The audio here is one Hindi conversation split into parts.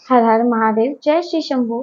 हर हर महादेव, जय श्री शंभू।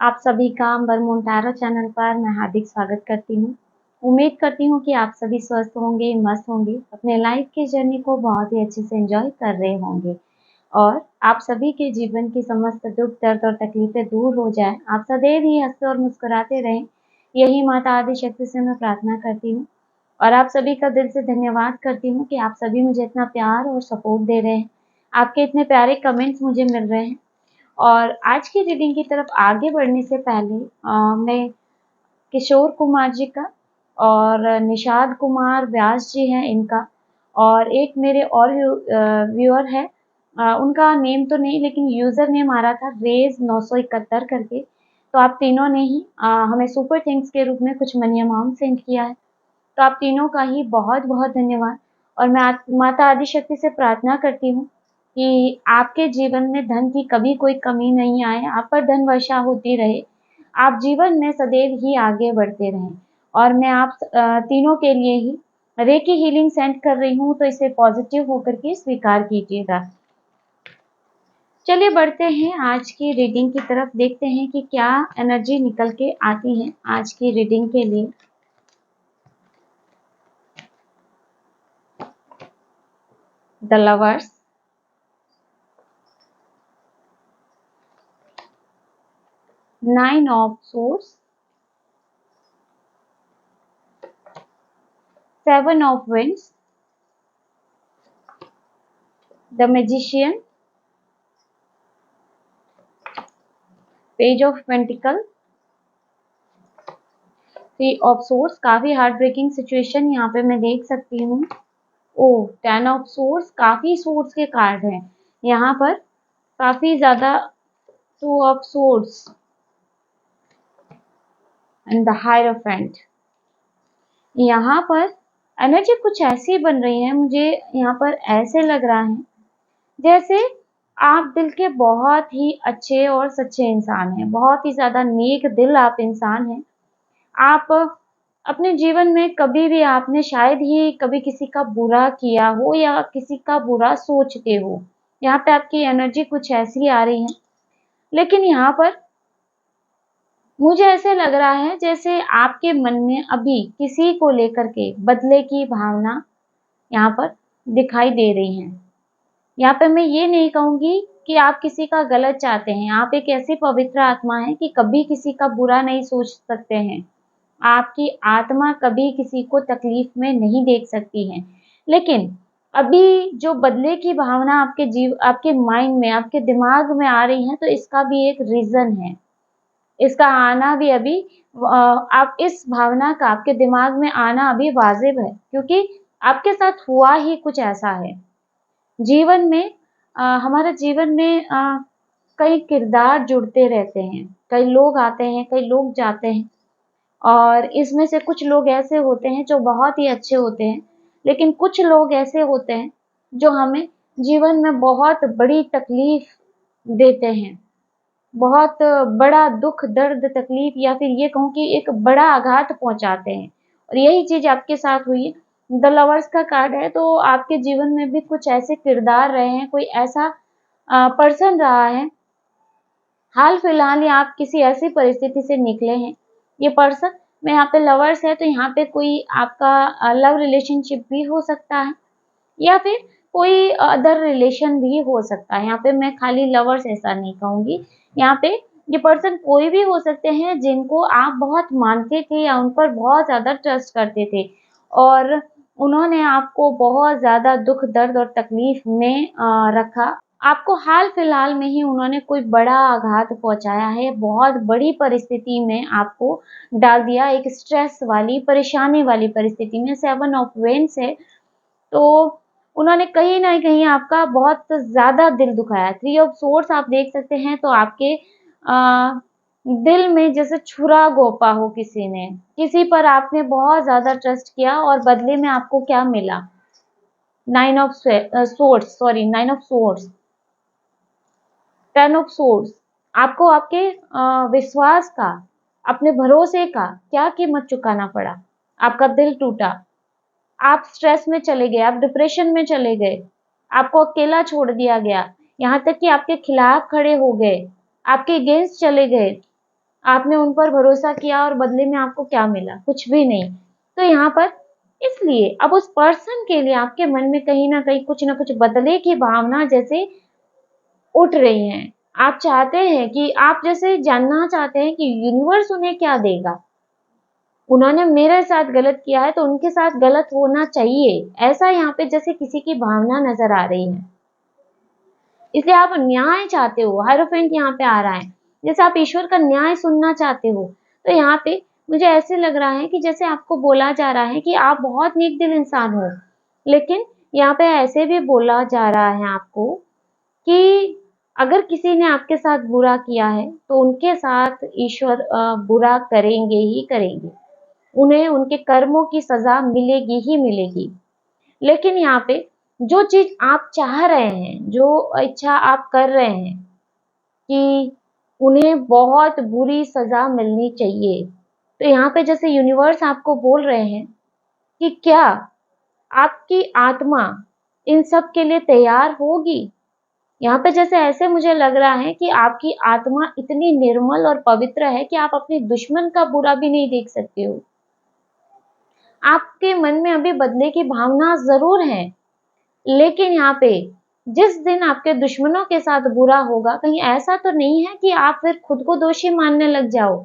आप सभी का बरमून टैरो चैनल पर मैं हार्दिक स्वागत करती हूँ। उम्मीद करती हूँ कि आप सभी स्वस्थ होंगे, मस्त होंगे, अपने लाइफ की जर्नी को बहुत ही अच्छे से एंजॉय कर रहे होंगे और आप सभी के जीवन की समस्त दुख, दर्द और तकलीफें दूर हो जाए। आप सदैव ही हंसते और मुस्कुराते रहें, यही माता आदि शक्ति से मैं प्रार्थना करती हूँ। और आप सभी का दिल से धन्यवाद करती हूँ कि आप सभी मुझे इतना प्यार और सपोर्ट दे रहे हैं। आपके इतने प्यारे कमेंट्स मुझे मिल रहे हैं। और आज की रीडिंग की तरफ आगे बढ़ने से पहले मैं किशोर कुमार जी का और निषाद कुमार व्यास जी हैं इनका, और एक मेरे और व्यूअर है, उनका नेम तो नहीं लेकिन यूज़र नेम आ रहा था रेज 971 करके। तो आप तीनों ने ही हमें सुपर थैंक्स के रूप में कुछ मनी अमाउंट सेंड किया है। तो आप तीनों का ही बहुत बहुत धन्यवाद। और मैं माता आदिशक्ति से प्रार्थना करती हूँ कि आपके जीवन में धन की कभी कोई कमी नहीं आए, आप पर धन वर्षा होती रहे, आप जीवन में सदैव ही आगे बढ़ते रहें। और मैं आप तीनों के लिए ही रेकी हीलिंग सेंड कर रही हूँ, तो इसे पॉजिटिव होकर के स्वीकार कीजिएगा। चलिए बढ़ते हैं आज की रीडिंग की तरफ, देखते हैं कि क्या एनर्जी निकल के आती है आज की रीडिंग के लिए। The lovers, 9 of swords, 7 of wands, the magician, page of pentacles, 3 of swords। काफी हार्ट ब्रेकिंग सिचुएशन यहाँ पे मैं देख सकती हूँ। ओह, 10 of swords, काफी swords के कार्ड हैं यहाँ पर, काफी ज्यादा। 2 of swords and the hierophant। यहाँ पर एनर्जी कुछ ऐसी बन रही है, मुझे यहाँ पर ऐसे लग रहा है जैसे आप दिल के बहुत ही अच्छे और सच्चे इंसान हैं, बहुत ही ज्यादा नेक दिल आप इंसान हैं। आप अपने जीवन में कभी भी आपने शायद ही कभी किसी का बुरा किया हो या किसी का बुरा सोचते हो। यहाँ पे आपकी एनर्जी कुछ ऐसी आ रही है, लेकिन यहाँ पर मुझे ऐसे लग रहा है जैसे आपके मन में अभी किसी को लेकर के बदले की भावना यहाँ पर दिखाई दे रही है। यहाँ पे मैं ये नहीं कहूंगी कि आप किसी का गलत चाहते हैं, आप एक ऐसी पवित्र आत्मा है कि कभी किसी का बुरा नहीं सोच सकते हैं। आपकी आत्मा कभी किसी को तकलीफ में नहीं देख सकती है, लेकिन अभी जो बदले की भावना आपके माइंड में, आपके दिमाग में आ रही है, तो इसका भी एक रीजन है। इसका आना भी अभी आप इस भावना का आपके दिमाग में आना अभी वाजिब है, क्योंकि आपके साथ हुआ ही कुछ ऐसा है। जीवन में हमारे जीवन में कई किरदार जुड़ते रहते हैं, कई लोग आते हैं, कई लोग जाते हैं, और इसमें से कुछ लोग ऐसे होते हैं जो बहुत ही अच्छे होते हैं, लेकिन कुछ लोग ऐसे होते हैं जो हमें जीवन में बहुत बड़ी तकलीफ देते हैं, बहुत बड़ा दुख, दर्द, तकलीफ, या फिर ये कहूँ कि एक बड़ा आघात पहुंचाते हैं। और यही चीज आपके साथ हुई है। द लवर्स का कार्ड है, तो आपके जीवन में भी कुछ ऐसे किरदार रहे हैं, कोई ऐसा पर्सन रहा है हाल फिलहाल, या आप किसी ऐसी परिस्थिति से निकले हैं। ये पर्सन में यहाँ पे लवर्स है, तो यहाँ पे कोई आपका लव रिलेशनशिप भी हो सकता है, या फिर कोई अदर रिलेशन भी हो सकता है। यहाँ पे मैं खाली लवर्स ऐसा नहीं कहूंगी, यहाँ पे ये पर्सन कोई भी हो सकते हैं जिनको आप बहुत मानते थे या उन पर बहुत ज्यादा ट्रस्ट करते थे, और उन्होंने आपको बहुत ज्यादा दुख, दर्द और तकलीफ में रखा। आपको हाल फिलहाल में ही उन्होंने कोई बड़ा आघात पहुंचाया है, बहुत बड़ी परिस्थिति में आपको डाल दिया, एक स्ट्रेस वाली, परेशानी वाली परिस्थिति में। 7 ऑफ वेंस है, तो उन्होंने कहीं ना कहीं आपका बहुत ज्यादा दिल दुखाया। 3 ऑफ सोर्स आप देख सकते हैं, तो आपके दिल में जैसे छुरा घोंपा हो किसी ने, किसी पर आपने बहुत ज्यादा ट्रस्ट किया और बदले में आपको क्या मिला। 9 of source, sorry 9 of source, 10 of source. आपको आपके विश्वास का, अपने भरोसे का क्या कीमत चुकाना पड़ा। आपका दिल टूटा, आप स्ट्रेस में चले गए, आप डिप्रेशन में चले गए, आपको अकेला छोड़ दिया गया। यहाँ तक कि आपके खिलाफ खड़े हो गए, आपके अगेंस्ट चले गए। आपने उन पर भरोसा किया और बदले में आपको क्या मिला? कुछ भी नहीं। तो यहाँ पर इसलिए अब उस पर्सन के लिए आपके मन में कहीं न कहीं कुछ न कुछ बदले की भावना जैसे उठ रही हैं। आप चाहते हैं कि आप जैसे जानना चाहते हैं कि यूनिवर्स उन्हें क्या देगा? उन्होंने मेरे साथ गलत किया है तो उनके साथ गलत होना चाहिए। ऐसा यहाँ पे जैसे किसी की भावना नज़र आ रही है। इसलिए आप न्याय चाहते हो, हायरोफेंट यहाँ पे आ रहा है। जैसे आप ईश्वर का न्याय सुनना चाहते हो। तो यहाँ पे मुझे ऐसे लग रहा है कि जैसे आपको बोला जा रहा है कि आप बहुत नेक दिल इंसान हो। लेकिन यहाँ पे ऐसे भी बोला जा रहा है आपको कि अगर किसी ने आपके साथ बुरा किया है, तो उनके साथ ईश्वर बुरा करेंगे ही करेंगे। उन्हें उनके कर्मों की सज़ा मिलेगी ही मिलेगी। लेकिन यहाँ पे जो चीज़ आप चाह रहे हैं, जो इच्छा आप कर रहे हैं कि उन्हें बहुत बुरी सज़ा मिलनी चाहिए। तो यहाँ पे जैसे यूनिवर्स आपको बोल रहे हैं कि क्या आपकी आत्मा इन सब के लिए तैयार होगी? यहाँ पे जैसे ऐसे मुझे लग रहा है कि आपकी आत्मा इतनी निर्मल और पवित्र है कि आप अपने दुश्मन का बुरा भी नहीं देख सकते हो। आपके मन में अभी बदले की भावना ज़रूर है, लेकिन यहाँ पे जिस दिन आपके दुश्मनों के साथ बुरा होगा, कहीं ऐसा तो नहीं है कि आप फिर खुद को दोषी मानने लग जाओ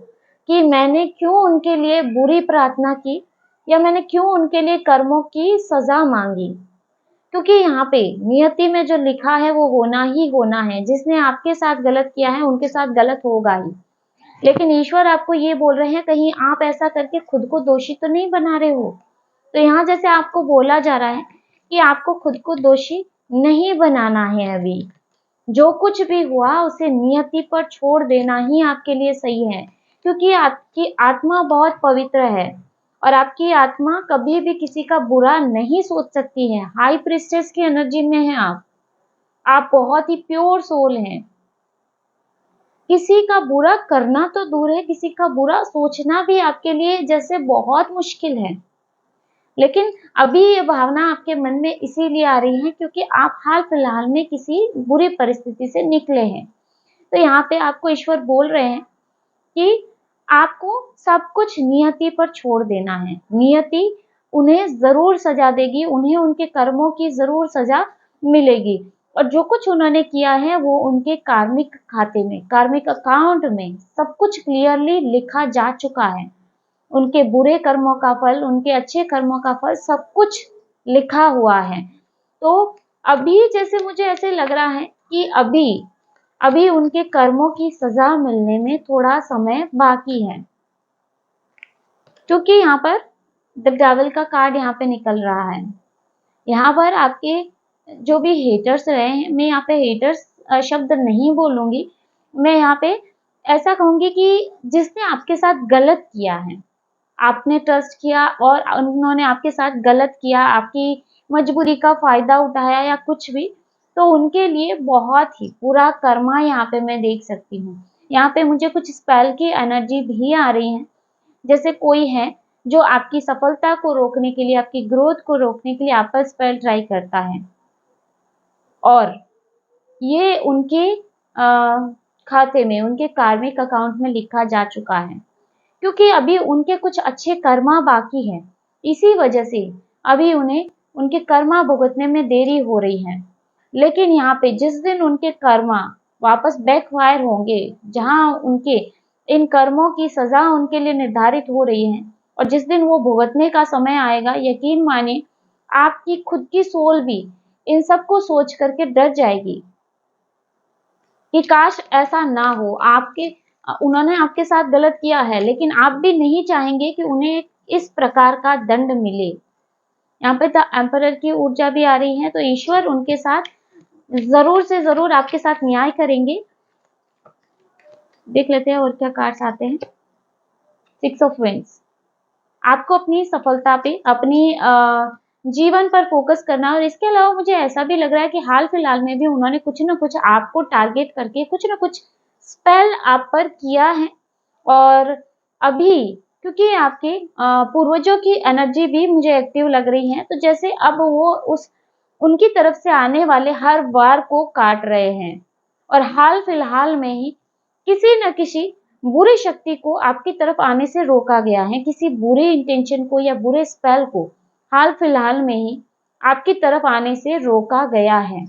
कि मैंने क्यों उनके लिए बुरी प्रार्थना की या मैंने क्यों उनके लिए कर्मों की सज़ा माँगी। क्योंकि यहाँ पे नियति में जो लिखा है वो होना ही होना है। जिसने आपके साथ गलत किया है, उनके साथ गलत होगा ही। लेकिन ईश्वर आपको ये बोल रहे हैं कहीं आप ऐसा करके खुद को दोषी तो नहीं बना रहे हो। तो यहाँ जैसे आपको बोला जा रहा है कि आपको खुद को दोषी नहीं बनाना है अभी। जो कुछ भी हुआ उसे नियति पर छोड़ देना ही आपके लिए सही है। क्योंकि आपकी आत्मा बहुत पवित्र है और आपकी आत्मा कभी भी किसी का बुरा नहीं सोच सकती है। हाई प्रीस्टेस की एनर्जी में हैं आप। आप बहुत ही प्योर सोल हैं। किसी का बुरा करना तो दूर है, किसी का बुरा सोचना भी आपके लिए जैसे बहुत मुश्किल है। लेकिन अभी ये भावना आपके मन में इसीलिए आ रही है क्योंकि आप हाल-फिलहाल में किसी बुरी परिस्थिति से निकले हैं। तो यहाँ पे आपको ईश्वर बोल रहे हैं कि आपको सब कुछ नियति पर छोड़ देना है। नियति उन्हें ज़रूर सज़ा देगी, उन्हें उनके कर्मों की ज़रूर सज़ा मिलेगी और जो कुछ उन्होंने किया है वो उनके कार्मिक खाते में, कार्मिक अकाउंट में सब कुछ क्लियरली लिखा जा चुका है। उनके बुरे कर्मों का फल, उनके अच्छे कर्मों का फल सब कुछ लिखा हुआ है। तो अभी जैसे मुझे ऐसे लग रहा है कि अभी उनके कर्मों की सज़ा मिलने में थोड़ा समय बाकी है। क्योंकि यहाँ पर द डेविल का कार्ड यहाँ पे निकल रहा है। यहाँ पर आपके जो भी हेटर्स रहे हैं, मैं यहाँ पे हेटर्स शब्द नहीं बोलूँगी। मैं यहाँ पे ऐसा कहूँगी कि जिसने आपके साथ गलत किया है, आपने ट्रस्ट किया और उन्होंने आपके साथ गलत किया, आपकी मजबूरी का फ़ायदा उठाया या कुछ भी, तो उनके लिए बहुत ही बुरा कर्मा यहाँ पे मैं देख सकती हूँ। यहाँ पे मुझे कुछ स्पेल की एनर्जी भी आ रही है। जैसे कोई है जो आपकी सफलता को रोकने के लिए, आपकी ग्रोथ को रोकने के लिए आप पर स्पेल ट्राई करता है और ये उनके खाते में, उनके कार्मिक अकाउंट में लिखा जा चुका है। क्योंकि अभी उनके कुछ अच्छे कर्मा बाकी हैं। इसी वजह से अभी उन्हें उनके कर्मा भुगतने में देरी हो रही है। लेकिन यहाँ पे जिस दिन उनके कर्मा वापस बैकफायर होंगे, जहाँ उनके इन कर्मों की सज़ा उनके लिए निर्धारित हो रही है और जिस दिन वो भुगतने का समय आएगा, यकीन मानिए आपकी खुद की सोल भी इन सब को सोच करके डर जाएगी कि काश ऐसा ना हो। उन्होंने आपके साथ गलत किया है, लेकिन आप भी नहीं चाहेंगे कि उन्हें इस प्रकार का दंड मिले। यहाँ पे द एम्परर की ऊर्जा भी आ रही है, तो ईश्वर उनके साथ ज़रूर से ज़रूर आपके साथ न्याय करेंगे। देख लेते हैं और क्या कार्ड्स आते हैं। 6 ऑफ विंड्स। आपको अपनी सफलता पे, अपनी जीवन पर फ़ोकस करना है और इसके अलावा मुझे ऐसा भी लग रहा है कि हाल-फिलहाल में भी उन्होंने कुछ न कुछ आपको टारगेट करके कुछ न कुछ स्पेल आप पर किया है और अभी क्योंकि आपके पूर्वजों की एनर्जी भी मुझे एक्टिव लग रही है, तो जैसे अब वो उनकी तरफ से आने वाले हर वार को काट रहे हैं और हाल फिलहाल में ही किसी न किसी बुरी शक्ति को आपकी तरफ आने से रोका गया है। किसी बुरे इंटेंशन को या बुरे स्पेल को हाल फिलहाल में ही आपकी तरफ आने से रोका गया है,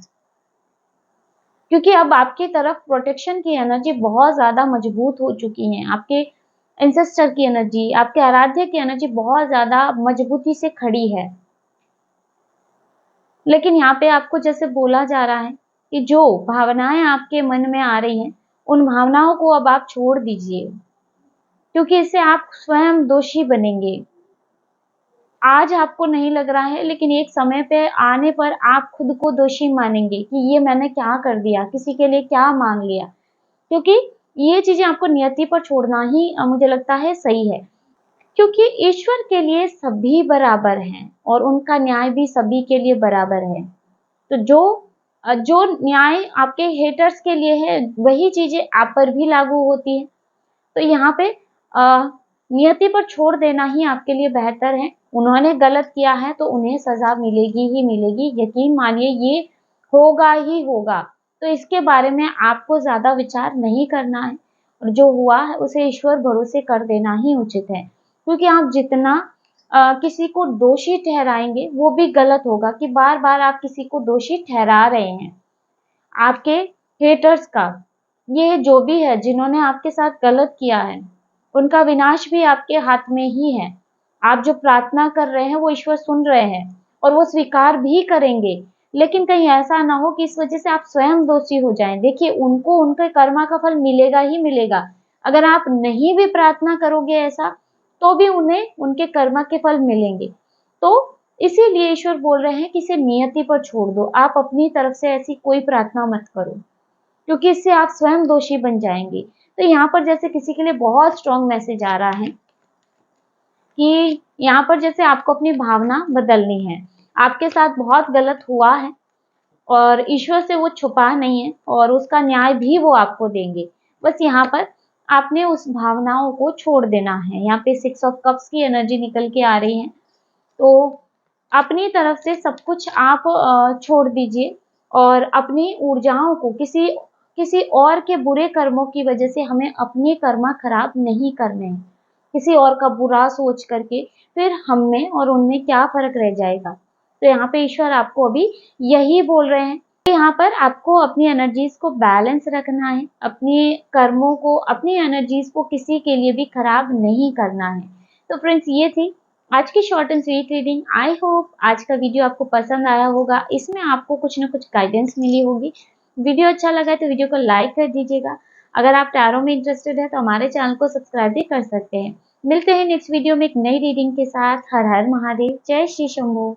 क्योंकि अब आपकी तरफ प्रोटेक्शन की एनर्जी बहुत ज्यादा मजबूत हो चुकी है। आपके एंसेस्टर की एनर्जी, आपके आराध्य की एनर्जी बहुत ज्यादा मजबूती से खड़ी है। लेकिन यहाँ पे आपको जैसे बोला जा रहा है कि जो भावनाएं आपके मन में आ रही हैं, उन भावनाओं को अब आप छोड़ दीजिए, क्योंकि इससे आप स्वयं दोषी बनेंगे। आज आपको नहीं लग रहा है, लेकिन एक समय पे आने पर आप खुद को दोषी मानेंगे कि ये मैंने क्या कर दिया, किसी के लिए क्या मांग लिया। क्योंकि ये चीजें आपको नियति पर छोड़ना ही मुझे लगता है सही है, क्योंकि ईश्वर के लिए सभी बराबर हैं और उनका न्याय भी सभी के लिए बराबर है। तो जो न्याय आपके हेटर्स के लिए है, वही चीजें आप पर भी लागू होती है। तो यहाँ पे नियति पर छोड़ देना ही आपके लिए बेहतर है। उन्होंने गलत किया है तो उन्हें सजा मिलेगी ही मिलेगी, यकीन मानिए, ये होगा ही होगा। तो इसके बारे में आपको ज्यादा विचार नहीं करना है और जो हुआ है उसे ईश्वर भरोसे कर देना ही उचित है। क्योंकि आप जितना किसी को दोषी ठहराएंगे वो भी गलत होगा, कि बार बार आप किसी को दोषी ठहरा रहे हैं। आपके हेटर्स का, ये जो भी है जिन्होंने आपके साथ गलत किया है, उनका विनाश भी आपके हाथ में ही है। आप जो प्रार्थना कर रहे हैं वो ईश्वर सुन रहे हैं और वो स्वीकार भी करेंगे। लेकिन कहीं ऐसा ना हो कि इस वजह से आप स्वयं दोषी हो जाएं। देखिए, उनको उनके कर्मा का फल मिलेगा ही मिलेगा। अगर आप नहीं भी प्रार्थना करोगे ऐसा, तो भी उन्हें उनके कर्मा के फल मिलेंगे। तो इसीलिए ईश्वर बोल रहे हैं कि इसे नियति पर छोड़ दो। आप अपनी तरफ से ऐसी कोई प्रार्थना मत करो, क्योंकि इससे आप स्वयं दोषी बन जाएंगे। तो यहाँ पर जैसे किसी के लिए बहुत स्ट्रॉन्ग मैसेज आ रहा है कि यहाँ पर जैसे आपको अपनी भावना बदलनी है। आपके साथ बहुत गलत हुआ है और ईश्वर से वो छुपा नहीं है और उसका न्याय भी वो आपको देंगे। बस यहाँ पर आपने उस भावनाओं को छोड़ देना है। यहाँ पे 6 ऑफ कप्स की एनर्जी निकल के आ रही है। तो अपनी तरफ से सब कुछ आप छोड़ दीजिए और अपनी ऊर्जाओं को किसी और के बुरे कर्मों की वजह से हमें अपने कर्मा खराब नहीं करने हैं। किसी और का बुरा सोच करके फिर हम में और उनमें क्या फर्क रह जाएगा। तो यहाँ पे ईश्वर आपको अभी यही बोल रहे हैं। तो यहाँ पर आपको अपनी एनर्जीज को बैलेंस रखना है, अपने कर्मों को, अपनी एनर्जीज को किसी के लिए भी खराब नहीं करना है। तो फ्रेंड्स, ये थी आज की short and sweet reading. I hope आज का वीडियो आपको पसंद आया होगा। इसमें आपको कुछ ना कुछ गाइडेंस मिली होगी। वीडियो अच्छा लगा है तो वीडियो को लाइक कर दीजिएगा। अगर आप टैरो में इंटरेस्टेड है तो हमारे चैनल को सब्सक्राइब भी कर सकते हैं। मिलते हैं नेक्स्ट वीडियो में एक नई रीडिंग के साथ। हर हर महादेव, जय श्री शंभू।